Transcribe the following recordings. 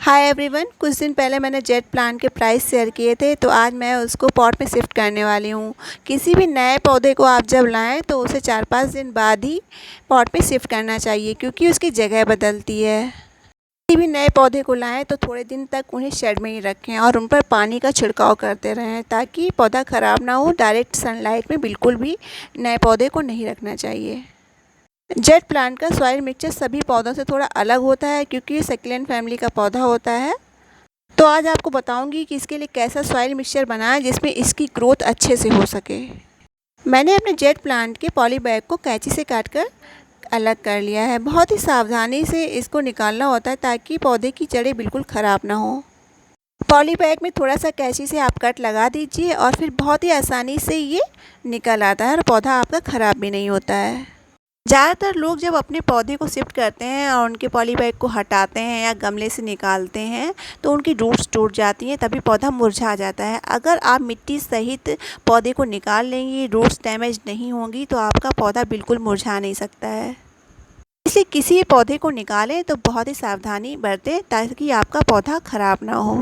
Hi everyone, कुछ दिन पहले मैंने जेट प्लांट के प्राइस शेयर किए थे, तो आज मैं उसको पॉट में शिफ्ट करने वाली हूँ। किसी भी नए पौधे को आप जब लाएं तो उसे 4-5 दिन बाद ही पॉट में शिफ्ट करना चाहिए, क्योंकि उसकी जगह बदलती है। किसी भी नए पौधे को लाएं तो थोड़े दिन तक उन्हें शेड में ही रखें और उन पर पानी का छिड़काव करते रहें, ताकि पौधा ख़राब ना हो। डायरेक्ट सनलाइट में बिल्कुल भी नए पौधे को नहीं रखना चाहिए। जेट प्लांट का सॉइल मिक्सचर सभी पौधों से थोड़ा अलग होता है, क्योंकि ये सक्यूलेंट फैमिली का पौधा होता है। तो आज आपको बताऊंगी कि इसके लिए कैसा सॉइल मिक्सचर बनाएं जिसमें इसकी ग्रोथ अच्छे से हो सके। मैंने अपने जेट प्लांट के पॉली बैग को कैंची से काटकर अलग कर लिया है। बहुत ही सावधानी से इसको निकालना होता है, ताकि पौधे की जड़ें बिल्कुल ख़राब ना हो। पॉली बैग में थोड़ा सा कैंची से आप कट लगा दीजिए और फिर बहुत ही आसानी से ये निकल आता है और पौधा आपका ख़राब भी नहीं होता है। ज़्यादातर लोग जब अपने पौधे को शिफ्ट करते हैं और उनके पॉली बैग को हटाते हैं या गमले से निकालते हैं, तो उनकी रूट्स टूट जाती हैं, तभी पौधा मुरझा जाता है। अगर आप मिट्टी सहित पौधे को निकाल लेंगी, रूट्स डैमेज नहीं होंगी, तो आपका पौधा बिल्कुल मुरझा नहीं सकता है। इसलिए किसी पौधे को निकालें तो बहुत ही सावधानी बरतें, ताकि आपका पौधा ख़राब ना हो।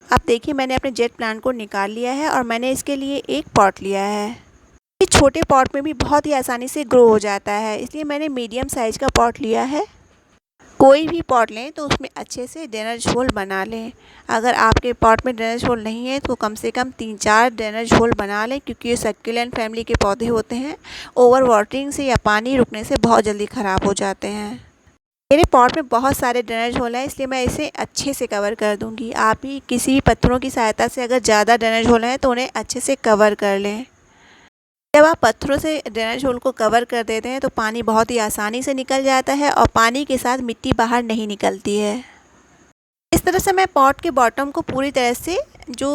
अब देखिए, मैंने अपने जेट प्लांट को निकाल लिया है और मैंने इसके लिए एक पॉट लिया है। ये छोटे पॉट में भी बहुत ही आसानी से ग्रो हो जाता है, इसलिए मैंने मीडियम साइज़ का पॉट लिया है। कोई भी पॉट लें तो उसमें अच्छे से ड्रेनेज होल बना लें। अगर आपके पॉट में ड्रेनेज होल नहीं है तो कम से कम 3-4 ड्रेनेज होल बना लें, क्योंकि ये सक्यूलेंट फैमिली के पौधे होते हैं। ओवर वाटरिंग से या पानी रुकने से बहुत जल्दी ख़राब हो जाते हैं। मेरे पॉट में बहुत सारे ड्रेनेज होल हैं, इसलिए मैं इसे अच्छे से कवर कर दूँगी। आप भी किसी भी पत्थरों की सहायता से अगर ज़्यादा ड्रेनेज होल हैं तो उन्हें अच्छे से कवर कर लें। जब आप पत्थरों से ड्रेनेज होल को कवर कर देते हैं तो पानी बहुत ही आसानी से निकल जाता है और पानी के साथ मिट्टी बाहर नहीं निकलती है। इस तरह से मैं पॉट के बॉटम को पूरी तरह से जो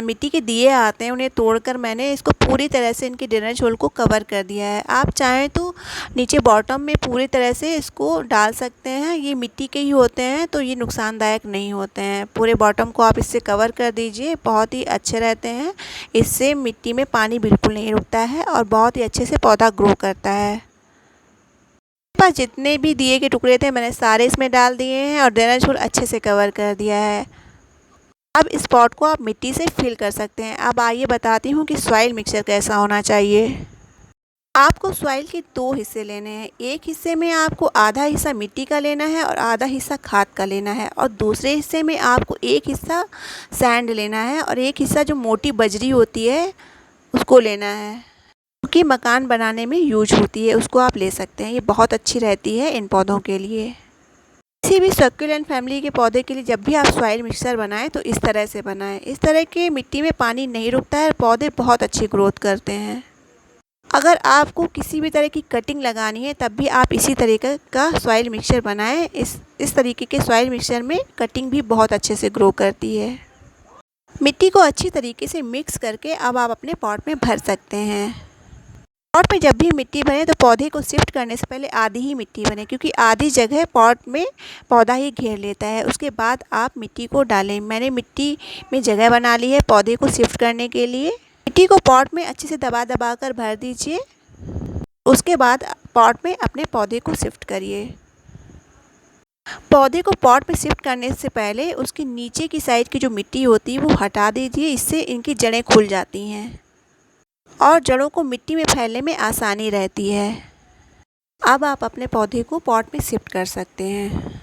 मिट्टी के दिए आते हैं उन्हें तोड़कर मैंने इसको पूरी तरह से इनके ड्रेनेज होल को कवर कर दिया है। आप चाहें तो नीचे बॉटम में पूरी तरह से इसको डाल सकते हैं। ये मिट्टी के ही होते हैं तो ये नुकसानदायक नहीं होते हैं। पूरे बॉटम को आप इससे कवर कर दीजिए, बहुत ही अच्छे रहते हैं। इससे मिट्टी में पानी बिल्कुल नहीं रुकता है और बहुत ही अच्छे से पौधा ग्रो करता है। पास जितने भी दिए के टुकड़े थे मैंने सारे इसमें डाल दिए हैं और ड्रेनेज होल अच्छे से कवर कर दिया है। अब इस पॉट को आप मिट्टी से फिल कर सकते हैं। अब आइए बताती हूँ कि सॉइल मिक्सचर कैसा होना चाहिए। आपको सॉइल के 2 हिस्से लेने हैं। एक हिस्से में आपको आधा हिस्सा मिट्टी का लेना है और आधा हिस्सा खाद का लेना है, और दूसरे हिस्से में आपको एक हिस्सा सैंड लेना है और एक हिस्सा जो मोटी बजरी होती है उसको लेना है, क्योंकि मकान बनाने में यूज होती है। उसको आप ले सकते हैं, ये बहुत अच्छी रहती है इन पौधों के लिए। किसी भी सक्यूलेंट फैमिली के पौधे के लिए जब भी आप सॉइल मिक्सचर बनाएं तो इस तरह से बनाएं। इस तरह के मिट्टी में पानी नहीं रुकता है, पौधे बहुत अच्छी ग्रोथ करते हैं। अगर आपको किसी भी तरह की कटिंग लगानी है तब भी आप इसी तरीके का सॉइल मिक्सचर बनाएं। इस तरीके के सॉइल मिक्सचर में कटिंग भी बहुत अच्छे से ग्रो करती है। मिट्टी को अच्छी तरीके से मिक्स करके अब आप अपने पॉट में भर सकते हैं। पॉट में जब भी मिट्टी भरें तो पौधे को शिफ्ट करने से पहले आधी ही मिट्टी भरें, क्योंकि आधी जगह पॉट में पौधा ही घेर लेता है। उसके बाद आप मिट्टी को डालें। मैंने मिट्टी में जगह बना ली है पौधे को शिफ्ट करने के लिए। मिट्टी को पॉट में अच्छे से दबा दबा कर भर दीजिए। उसके बाद पॉट में अपने पौधे को शिफ्ट करिए। पौधे को पॉट में शिफ्ट करने से पहले उसकी नीचे की साइड की जो मिट्टी होती है वो हटा दीजिए। इससे इनकी जड़ें खुल जाती हैं और जड़ों को मिट्टी में फैलने में आसानी रहती है। अब आप अपने पौधे को पॉट में शिफ्ट कर सकते हैं।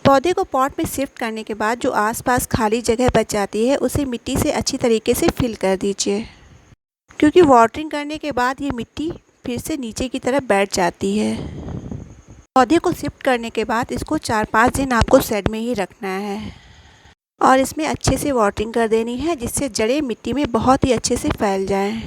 पौधे को पॉट में शिफ्ट करने के बाद जो आसपास खाली जगह बच जाती है उसे मिट्टी से अच्छी तरीके से फिल कर दीजिए, क्योंकि वाटरिंग करने के बाद ये मिट्टी फिर से नीचे की तरफ बैठ जाती है। पौधे को शिफ्ट करने के बाद इसको 4-5 दिन आपको शेड में ही रखना है और इसमें अच्छे से वाटरिंग कर देनी है, जिससे जड़ें मिट्टी में बहुत ही अच्छे से फैल जाएं।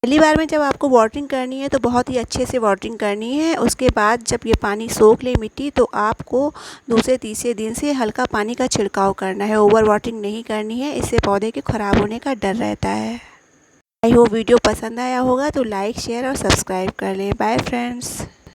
पहली बार में जब आपको वाटरिंग करनी है तो बहुत ही अच्छे से वाटरिंग करनी है। उसके बाद जब ये पानी सोख ले मिट्टी तो आपको दूसरे-तीसरे दिन से हल्का पानी का छिड़काव करना है। ओवर वाटरिंग नहीं करनी है, इससे पौधे के ख़राब होने का डर रहता है। आई होप वीडियो पसंद आया होगा तो लाइक, शेयर और सब्सक्राइब कर लें। Bye friends.